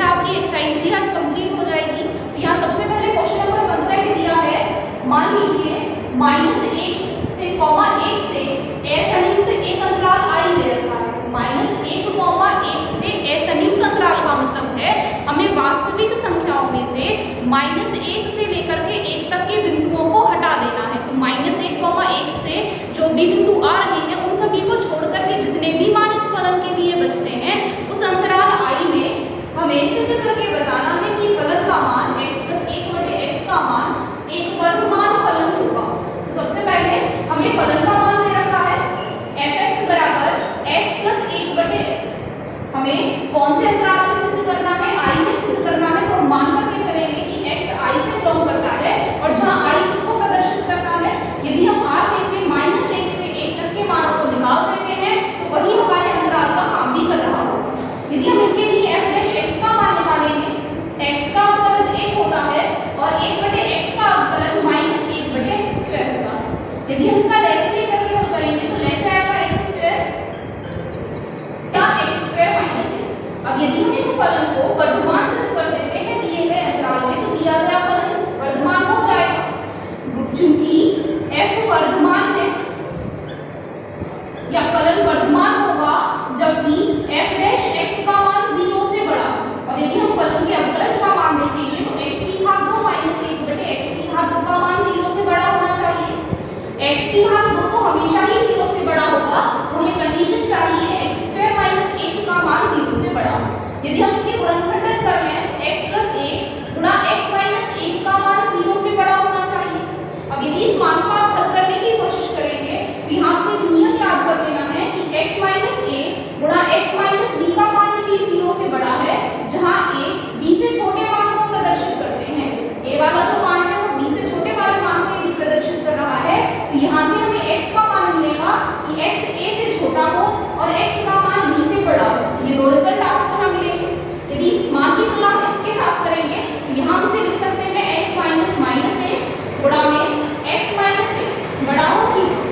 आपकी एक्सरसाइज भी आज कंप्लीट हो जाएगी। तो यहाँ सबसे पहले क्वेश्चन नंबर 15 के दिया है, मान लीजिए -1 से -1 से असंयुक्त एक अंतराल i दे रखा है। -1 से असंयुक्त अंतराल का मतलब है हमें वास्तविक संख्याओं में से -1 से लेकर के 1 तक के बिंदुओं को हटा देना है। तो -1, 1 से जो भी बिंदु आ रहे हैं उन सभी को छोड़ करके जितने भी मान इस फलन के लिए बचते हैं उस अंतराल i में हमें सिद्ध करके बताना है कि फलन का मान x + 1/x का मान एक वर्गमान फलन होगा। तो सबसे पहले हमें फलन का मान दे रखा है f(x) = x + 1/x। हमें कौन से अंतराल में सिद्ध करना है? i में सिद्ध करना है। तो हम मान करके चलेंगे कि x i से बिलोंग करता है और जहां i इसको प्रदर्शित करता है। यदि हम r में से -1 से 1 तक के मानों को निकाल देते हैं तो वही हमारे अंतराल का काम भी कर रहा होगा। यदि हम इनके लिए f' का मान निकालेंगे, x का अवकलज 1 होता है और 1/x का अवकलज -1/x² होता है। यदि हम इनका लैस लेकर के हल करेंगे तो लैस आएगा x² या x² - 1। अब यदि हम इस फलन को वर्धमान सिद्ध कर देते हैं दिए गए अंतराल में तो दिया गया फलन वर्धमान हो जाएगा। चूंकि f वर्धमान है या फलन वर्धमान होगा जबकि f' का मान 0 से बड़ा। और यदि हम फलन के अवकलज का मान देखेंगे तो x की घात 2 - 1/x की घात 2 का मान 0 से बड़ा होना चाहिए। x की घात 2 तो हमेशा ही 0 से बड़ा होगा, तो हमें कंडीशन चाहिए x² - 1 का मान 0 से बड़ा। यदि हम इनके गुणनखंड कर लें x + 1 गुणा x - 1 का मान 0 से बड़ा होना चाहिए। अब यदि इस मान को आप हल करने की कोशिश करेंगे तो यहाँ पे एक नियम याद कर लेना है कि x - a गुणा x - b का मान यदि 0 से बड़ा है, जहाँ a b से छोटे मान को प्रदर्शित करते हैं, a वाला जो मान है वो b से छोटे वाले मान को यदि प्रदर्शित कर रहा है तो यहाँ से हमें x का मान मिलेगा कि x a से छोटा हो और x का मान b से बड़ा हो। ये दो रिजल्ट आपको यहाँ मिलेंगे। यदि इस मान की तुलना इसके साथ करेंगे तो यहाँ इसे लिख सकते हैं x - a गुणा में x - a बड़ा हो 0 से।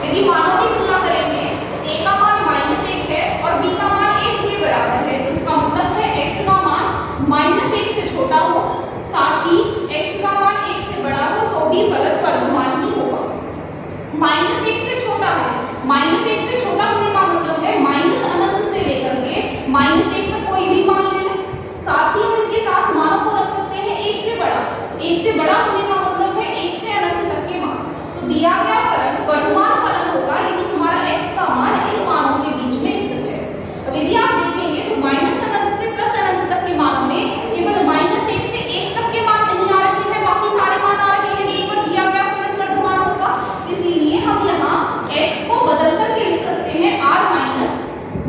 यदि मानों की तुलना करेंगे a का मान -1 है और b का मान 1 के बराबर है, तो इसका मतलब है x का मान -1 से छोटा हो, साथ ही x का मान 1 से बड़ा हो तो भी फलन वर्धमान ही होगा। -1 से छोटा है, -1 से छोटा होने का मतलब है -अनंत से लेकर के -1 तक कोई भी मान ले लें। साथ ही हम इनके साथ मानों को रख सकते हैं 1 से बड़ा। तो 1 से बड़ा होने का मतलब है 1 से अनंत तक के मान। तो दिया गया फलन वर्धमान फलन होगा यदि हमारा x का मान इन मानों के बीच में स्थित है। अब यदि आप देखेंगे तो -अनंत से +अनंत तक के मानों में केवल -1 से 1 तक के मान नहीं आ रहे हैं, बाकी सारे मान आ रहे हैं जिन पर दिया गया फलन वर्धमान होगा। इसीलिए हम यहाँ x को बदल करके लिख सकते हैं r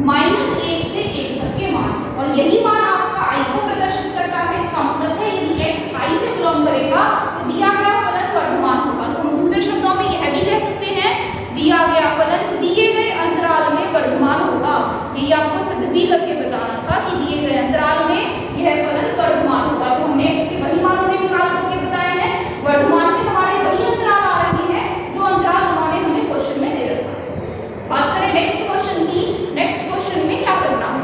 -1 से 1 तक के मान, और यही मान आपका i को प्रदर्शित करता है। इसका मतलब है यदि x i से बिलोंग करेगा तो दिया गया फलन वर्धमान होगा। तो हम दूसरे शब्दों में यह भी कह सकते हैं दिया गया फलन दिए गए अंतराल में वर्धमान होगा। ये आपको सिद्ध भी करके बताना था कि दिए गए अंतराल में यह फलन वर्धमान होगा। तो हमने x के वही मान उन्हें निकाल करके बताए हैं। वर्धमान में हमारे वही अंतराल आ रहे हैं जो अंतराल उन्होंने हमें क्वेश्चन में दे रखा है। बात करें नेक्स्ट क्वेश्चन की। नेक्स्ट क्वेश्चन में क्या करना है?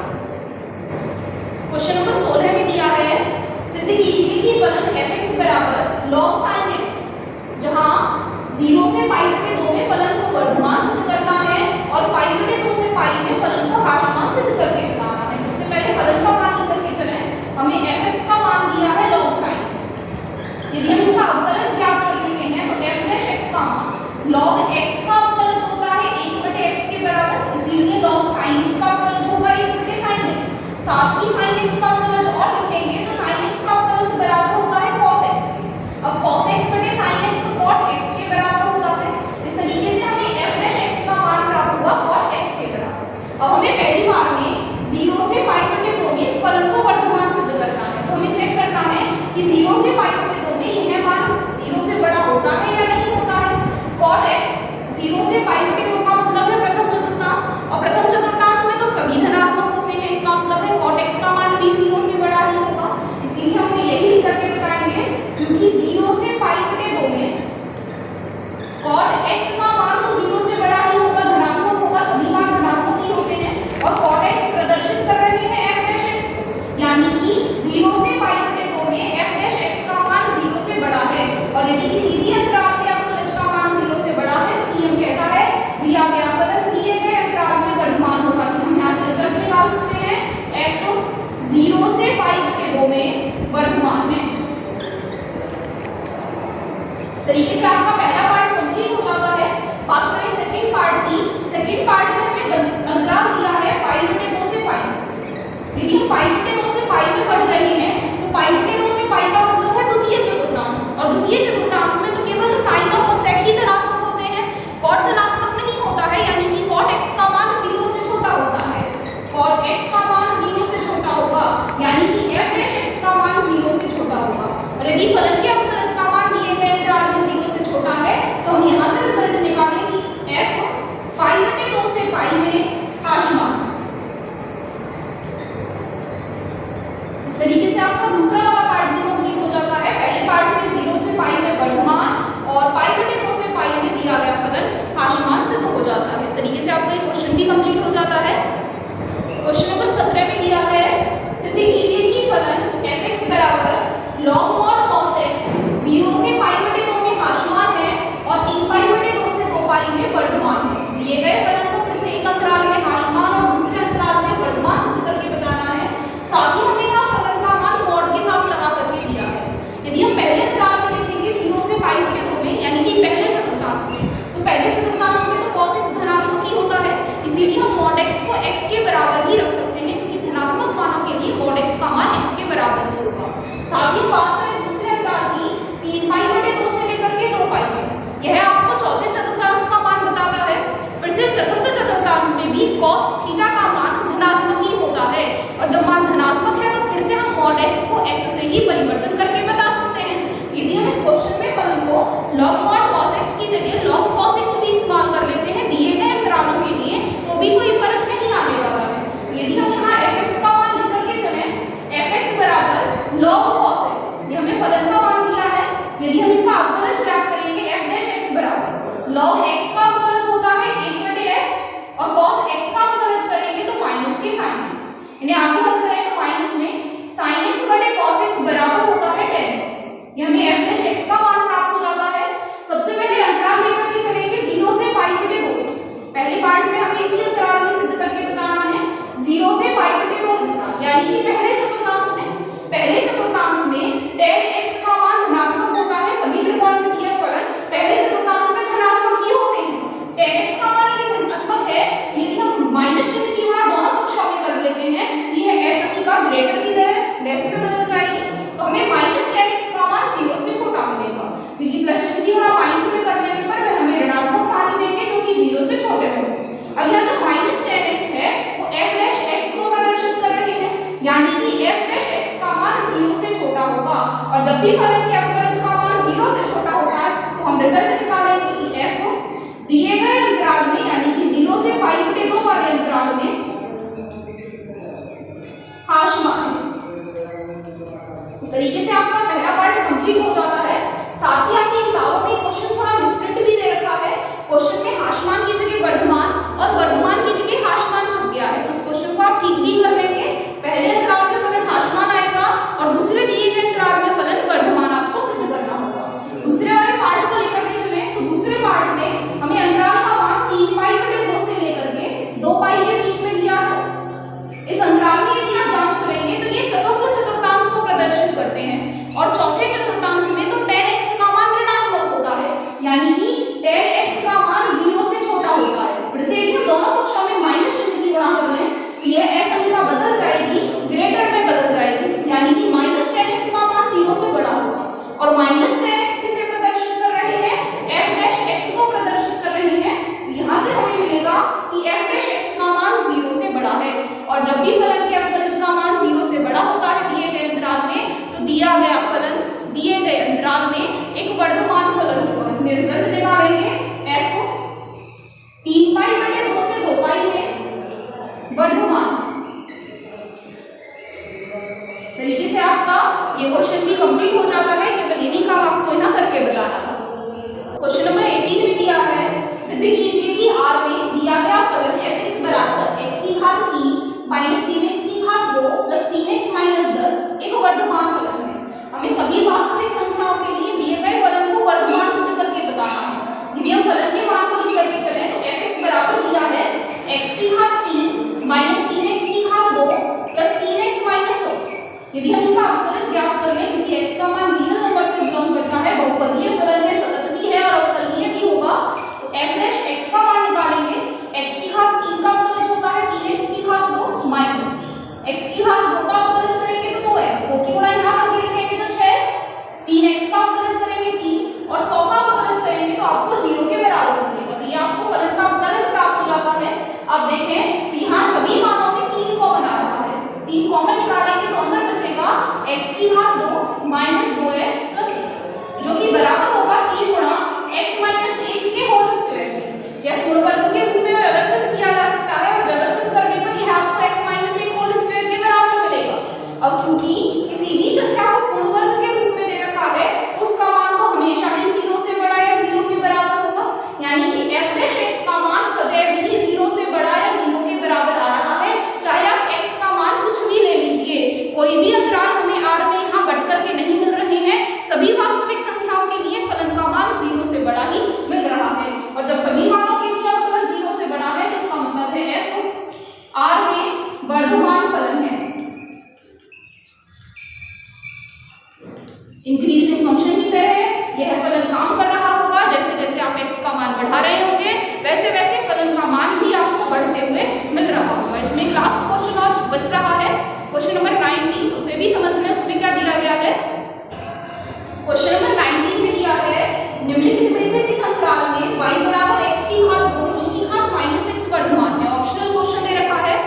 क्वेश्चन नंबर 16 में दिया है, सिद्ध कीजिए कि फलन f(x) = log sin x, जहां 0 से π/2 में फलन को वर्धमान सिद्ध करना है और π/2 से π में फलन को ह्रासमान सिद्ध करके बताना है। सबसे पहले फलन का मान लिख करके चलें। हमें f(x) का मान दिया है log sin x। यदि हम इनका अवकलज ज्ञात कर लेते हैं तो f'(x) का मान log x का अवकलज होता है 1/x के बराबर, इसीलिए log sin x का अवकलज होगा 1/sin x। साथ ही sin x का अवकलज और लिखेंगे तो sin x का अवकलज बराबर होता है cos x के। अब cos x/sin x तो cot x के बराबर होता है। इस तरीके से हमें f'(x) का मान प्राप्त हुआ cot x के बराबर। अब हमें पहली बार में 0 से π/2 में इस फलन को वर्धमान सिद्ध करना है। तो हमें चेक करना है कि 0 से π/2 में यह मान 0 से बड़ा होता है या नहीं होता है। cot x 0 से π/2 का मतलब है प्रथम चतुर्थांश, और प्रथम चतुर्थांश में तो सभी धनात्मक होते हैं। इसका मतलब है cot x का मान भी 0 से बड़ा ही होगा। इसीलिए हमने यही लिख करके बताएंगे, क्योंकि 0 से π/2 में cot x का मान तो 0 से बड़ा ही होगा, धनात्मक होगा, सभी मान धनात्मक ही होते हैं। और cot x प्रदर्शित कर रहे हैं f'(x) को, यानी कि तरीके से आपका पहला पार्ट कंप्लीट हो जाता है। बात करें सेकंड पार्ट की, सेकंड पार्ट में हमें अंतराल दिया है π/2 से π। यदि हम π/2 से π में पढ़ रहे हैं तो π/2 से π का मतलब है द्वितीय चतुर्थांश, और द्वितीय चतुर्थांश में तो केवल साइन और कोसेक ही धनात्मक होते हैं, कॉट धनात्मक नहीं होता है, यानी कि cot x का मान 0 से छोटा होता है। cot x का मान 0 से छोटा होगा, यानी कि f' का मान 0 से छोटा होगा। और यदि फलन के अवकलज का मान दिए गए अंतराल में 0 से छोटा है तो हम यहाँ से रिजल्ट निकालें कि f π/2 से π में हाशमान। इस तरीके से आपका दूसरा वाला पार्ट भी कंप्लीट हो जाता है। पहले पार्ट में 0 से π में वर्धमान और π/2 से π में दिया गया फलन हाशमान सिद्ध हो जाता है। इस तरीके से आपका ये क्वेश्चन भी कंप्लीट हो जाता है। क्वेश्चन नंबर 17 में दिया है, सिद्ध कीजिए कि फलन fx बराबर log mod cos x 0 से π/2 में हाशमान है और 3π/2 से 2π में वर्धमान है। दिए गए फलन को फिर से एक अंतराल में हाशमान और दूसरे अंतराल में वर्धमान सिद्ध करके बताना है। साथ ही हमें यहाँ फलन का मान मॉड के साथ लगा करके दिया है। यदि हम पहले अंतराल में लिखेंगे 0 से π/2 में, यानी कि पहले चतुर्थांश में, तो पहले चतुर्थांश में तो cos x धनात्मक ही होता है, इसीलिए हम mod x को x के बराबर ही रख सकते हैं, क्योंकि धनात्मक मानों के लिए mod x का मान x के बराबर ही होगा। साथ ही बात करें दूसरे अंतराल की, 3π/2 से लेकर के 2π में, यह आपको चौथे चतुर्थांश का मान बताता है। फिर से चतुर्थ चतुर्थांश में भी cos थीटा का मान धनात्मक ही होता है, और जब मान धनात्मक है तो फिर से हम mod x को x से ही परिवर्तन करके बता सकते हैं। यदि हम इस क्वेश्चन में फलन को log mod cos x की जगह log cos x भी इस्तेमाल कर लेते हैं दिए गए अंतरालों के लिए, तो भी कोई फर्क नहीं आने वाला है। तो यदि हम यहाँ fx का मान लिख करके चलें, fx बराबर log cos x, ये हमें फलन का मान दिया है। यदि हम इनका अवकलज ज्ञात करेंगे f' बराबर log x का अवकलज होता है 1/x, और cos x का अवकलज करेंगे तो माइनस के sin x, इन्हें आगे हल करें तो माइनस में sin x/cos x बराबर होता है tan x। ये हमें f' का मान प्राप्त हो जाता है। सबसे पहले अंतराल लेकर के चलेंगे 0 से π/2। पहले पार्ट में हमें इसी अंतराल में सिद्ध करके बताना है 0 से π/2, यानी कि पहले चतुर्थांश में tan x का मान धनात्मक होता है। सभी त्रिकोणमितीय फलन पहले चतुर्थांश में धनात्मक ही होते हैं। tan x का मान यदि धनात्मक है, यदि हम माइनस चिन्ह की गुणा दोनों पक्षों में कर लेते हैं, यह ऐसा का ग्रेटर की तरह लेस में बदल जाएगी, तो हमें माइनस tan x का मान 0 से छोटा मिलेगा, क्योंकि प्लस चिन्ह की गुणा माइनस में कर लेने पर वह हमें ऋणात्मक मान ही देंगे जो कि 0 से छोटे होंगे। अब यहाँ जो माइनस tan x है वो f' को प्रदर्शित कर रहे हैं, यानी कि f' का मान 0 से छोटा होगा, और जब भी फलन के अवकलज का मान 0 से छोटा होता है तो हम रिजल्ट निकालेंगे कि f दिए गए अंतराल में, यानी कि 0 से π/2 वाले अंतराल में हाशमान है। इस तरीके से आपका पहला पार्ट कंप्लीट हो जाता है। साथ ही आपकी किताबों में क्वेश्चन थोड़ा विस्तृत भी दे रखा है। क्वेश्चन में हाशमान की जगह वर्धमान और वर्धमान की जगह हाशमान छप गया है, तो इस क्वेश्चन को आप ठीक भी कर लेंगे। पहले अंतराल में फलन हाशमान आएगा और दूसरे दिए गए अंतराल में फलन वर्धमान आपको सिद्ध करना होगा। दूसरे वाले पार्ट को लेकर के चलें तो दूसरे पार्ट में हमें अंतराल का मान 3π/2 से लेकर के 2π के बीच में दिया है। इस अंतराल में यदि आप जांच करेंगे तो ये चतुर्थ चतुर्थांश को प्रदर्शित करते हैं, और चौथे चतुर्थांश में तो tan x का मान ऋणात्मक होता है, यानी कि tan x का मान 0 से छोटा होता है। फिर से यदि हम दोनों पक्षों में माइनस चिन्ह की गुणा कर लें तो यह असंख्यता बदल जाएगी, ग्रेटर में बदल जाएगी, यानी कि माइनस tan x का मान 0 से बड़ा होगा। और माइनस tan x किसे प्रदर्शित कर रहे हैं, f' को प्रदर्शित कर रहे हैं। तो यहाँ से हमें मिलेगा कि f' का मान 0 से बड़ा है, और जब भी फलन के अवकलज का मान 0 से बड़ा होता है दिए गए अंतराल में, तो दिया गया फलन दिए गए अंतराल में एक वर्धमान फलन होगा। इसमें रिजल्ट निकालेंगे f 3π/2 से 2π में वर्धमान। तरीके से आपका ये क्वेश्चन भी कंप्लीट हो जाता है, केवल यही काम आपको यहाँ करके बताना था। क्वेश्चन नंबर 18 में दिया है, सिद्ध कीजिए कि R में दिया गया फलन fx बराबर x की घात 3 माइनस 3x की घात 2 प्लस 3x माइनस 10 एक वर्धमान फलन है। हमें सभी वास्तविक संख्याओं के लिए दिए गए फलन को वर्धमान सिद्ध करके बताना है। यदि हम फलन के मान को लिख करके चलें तो fx बराबर दिया है x की घात 3 माइनस 3x की घात 2 प्लस 3x माइनस 100। यदि हम इनका अवकलज ज्ञात कर लें, क्योंकि x का मान रियल नंबर से बिलोंग करता है, बहुपदीय फलन है, सतत अब देखें तो यहाँ सभी मानों में 3 कॉमन आ रहा है, 3 कॉमन निकालेंगे तो अंदर बचेगा x की घात 2 माइनस 2x प्लस 1 जो कि बराबर होगा 3 गुणा x माइनस 1 के होल स्क्वायर। यह पूर्ण वर्ग के रूप में व्यवस्थित किया जा सकता है और व्यवस्थित करने पर यह आपको x माइनस 1 होल स्क्वायर के बराबर मिलेगा। अब क्योंकि किसी भी संख्या को पूर्ण वर्ग के रूप में दे रखा है तो उसका मान तो हमेशा ही 0 से बड़ा या 0 के बराबर होगा, यानी कि f डैश x का मान सदैव ही 0 से बड़ा या 0 के बराबर आ रहा है, चाहे आप x का मान कुछ भी ले लीजिए। कोई भी अंतराल हमें r में यहाँ बट करके नहीं मिल रहे हैं, सभी वास्तविक संख्याओं के लिए फलन का मान 0 से बड़ा ही मिल रहा है। और जब सभी मानों के लिए अवकलज 0 से बड़ा है तो इसका मतलब है f r में वर्धमान फलन है। इंक्रीजिंग फंक्शन की तरह यह फलन काम कर रहा होगा, जैसे जैसे आप x का मान बढ़ा रहे होंगे वैसे वैसे फलन का मान भी आपको बढ़ते हुए मिल रहा होगा। इसमें लास्ट क्वेश्चन और बच रहा है, क्वेश्चन नंबर 19, उसे भी समझ लें। उसमें क्या दिया गया है, क्वेश्चन नंबर 19 में दिया है निम्नलिखित में से किस अंतराल में y बराबर x की घात 2 e की घात माइनस x वर्धमान है। ऑप्शनल क्वेश्चन दे रखा है,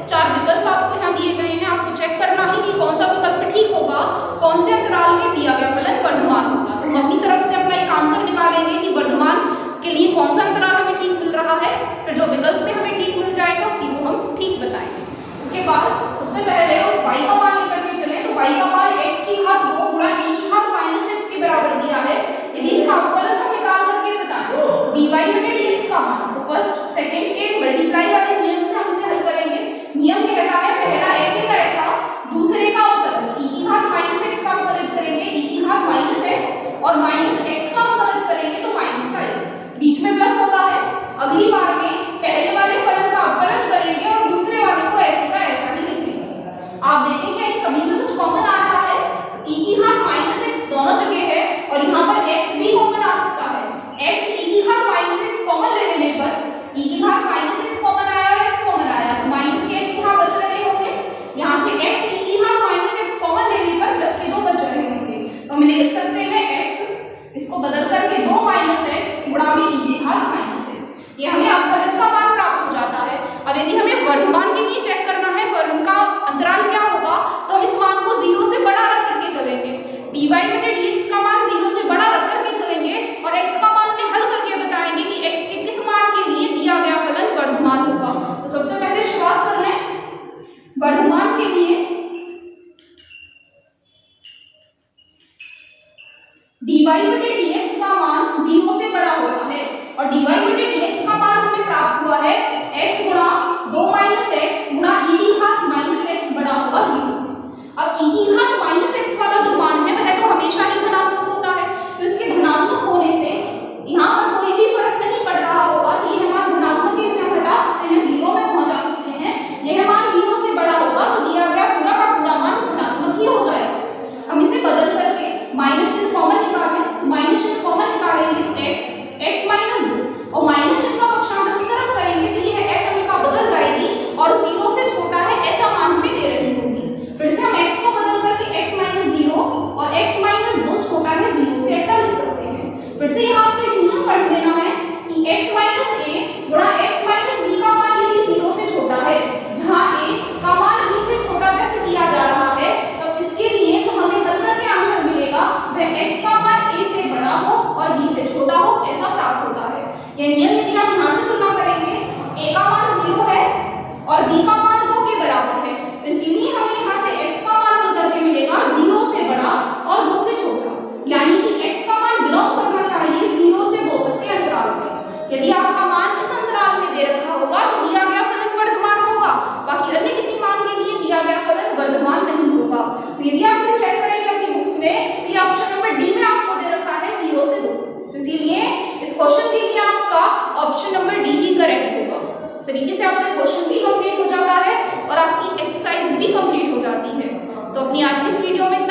4 विकल्प आपको यहाँ दिए गए हैं, आपको चेक करना है कि कौन सा विकल्प ठीक होगा, कौन से अंतराल में दिया गया फलन वर्धमान होगा। तो हम अपनी तरफ से अपना एक आंसर निकालेंगे कि वर्धमान के लिए कौन सा अंतराल हमें ठीक मिल रहा है, फिर जो विकल्प में हमें ठीक मिल जाएगा उसी को हम ठीक बताएंगे। इसके बाद सबसे पहले y का मान लेकर के चले तो y का मान x की घात 2 गुणा e की घात माइनस x के बराबर दिया है। यदि इसका अवकलज हम निकाल करके बताएं तो dy बटे dx का मान, तो फर्स्ट सेकंड के मल्टीप्लाई वाले नियम से हम इसे हल करेंगे। नियम कहता है पहला ऐसे का ऐसा, दूसरे का अवकलज e की घात माइनस x का अवकलज करेंगे e की घात माइनस x और माइनस x का अवकलज करेंगे तो माइनस का x, बीच में प्लस होता है। अगली बार में पहले वाले फलन का अवकलज करेंगे और दूसरे वाले को ऐसे का ऐसा ही लिखेंगे। आप देखें क्या इन सभी में कुछ कॉमन आ रहा है, तो e की घात माइनस x दोनों जगह है और यहाँ पर x भी कॉमन आ सकता है। x e की घात माइनस x कॉमन ले लेने पर e की घात माइनस x कॉमन आया और x कॉमन आया तो माइनस के x यहाँ बच रहे होंगे, यहाँ से x e की घात माइनस x कॉमन लेने पर प्लस के 2 बच रहे होंगे। तो हम लिख सकते हैं x, इसको बदल करके 2 माइनस x गुणा में e की घात माइनस x, ये हमें अवकलज का मान प्राप्त हो जाता है। अब यदि हमें वर्धमान के लिए चेक करना है फलन का अंतराल क्या होगा, तो हम इस मान को 0 से बड़ा रख करके चलेंगे। dy बटे dx का मान 0 से बड़ा रख करके चलेंगे और x का मान में हल करके बताएंगे कि x के किस मान के लिए दिया गया फलन वर्धमान होगा। तो सबसे पहले शुरुआत कर लें वर्धमान के लिए। dy बटे dx का मान 0 से बड़ा होता है और dy बटे dx का मान हमें प्राप्त हुआ है x गुणा 2 माइनस x गुणा e की घात माइनस x बड़ा होगा 0 से। अब e की घात माइनस x वाला जो मान है वह तो हमेशा ही धनात्मक होता है, तो इसके धनात्मक होने से यहाँ पर कोई भी फर्क नहीं पड़ रहा होगा, तो यह मान धनात्मक है, इसे हम हटा सकते हैं, 0 में पहुंचा सकते हैं। यह मान 0 से बड़ा होगा तो दिया गया पूरा का पूरा मान धनात्मक ही हो जाएगा। हम इसे बदल करके माइनस चिन्ह कॉमन निकालें, तो माइनस चिन्ह कॉमन निकालेंगे तो x माइनस 2 और माइनस चिन्ह का पक्षांतर उस तरफ करेंगे तो यह x हमें बदल जाएगी और 0 से छोटा है ऐसा मान हमें दे रही होगी। फिर से हम x को बदल करके x माइनस 0 और x माइनस 2 छोटा है 0 से ऐसा लिख सकते हैं। फिर से यहाँ पे नियम पढ़ लेना है कि x माइनस a गुणा x माइनस b का मान यदि 0 से छोटा है, जहाँ a का मान b से छोटा व्यक्त किया जा रहा है, तो इसके लिए जो हमें हल करके आंसर मिलेगा वह x का मान a से बड़ा हो और b से छोटा हो ऐसा प्राप्त होता है। यह नियम यदि आप यहाँ से तुलना करेंगे, a का मान 0 है और b का मान 2 के बराबर है, तो इसीलिए हमें यहाँ से x का मान निकल के मिलेगा 0 से बड़ा और 2 से छोटा, यानी कि x का मान बिलोंग करना चाहिए 0 से 2 तक के अंतराल में। यदि आपका मान इस अंतराल में दे रखा होगा तो दिया गया फलन वर्धमान होगा, बाकी अन्य किसी मान के लिए दिया गया फलन वर्धमान नहीं होगा। तो यदि आप इसे चेक करेंगे अपनी बुक्स में तो ये ऑप्शन नंबर डी में आपको दे रखा है 0 से 2, तो इसीलिए इस क्वेश्चन के लिए आपका ऑप्शन नंबर डी ही करेक्ट होगा। इस तरीके से आपका क्वेश्चन भी कंप्लीट हो जाता है और आपकी एक्सरसाइज भी कंप्लीट हो जाती है। तो अपनी आज की इस वीडियो में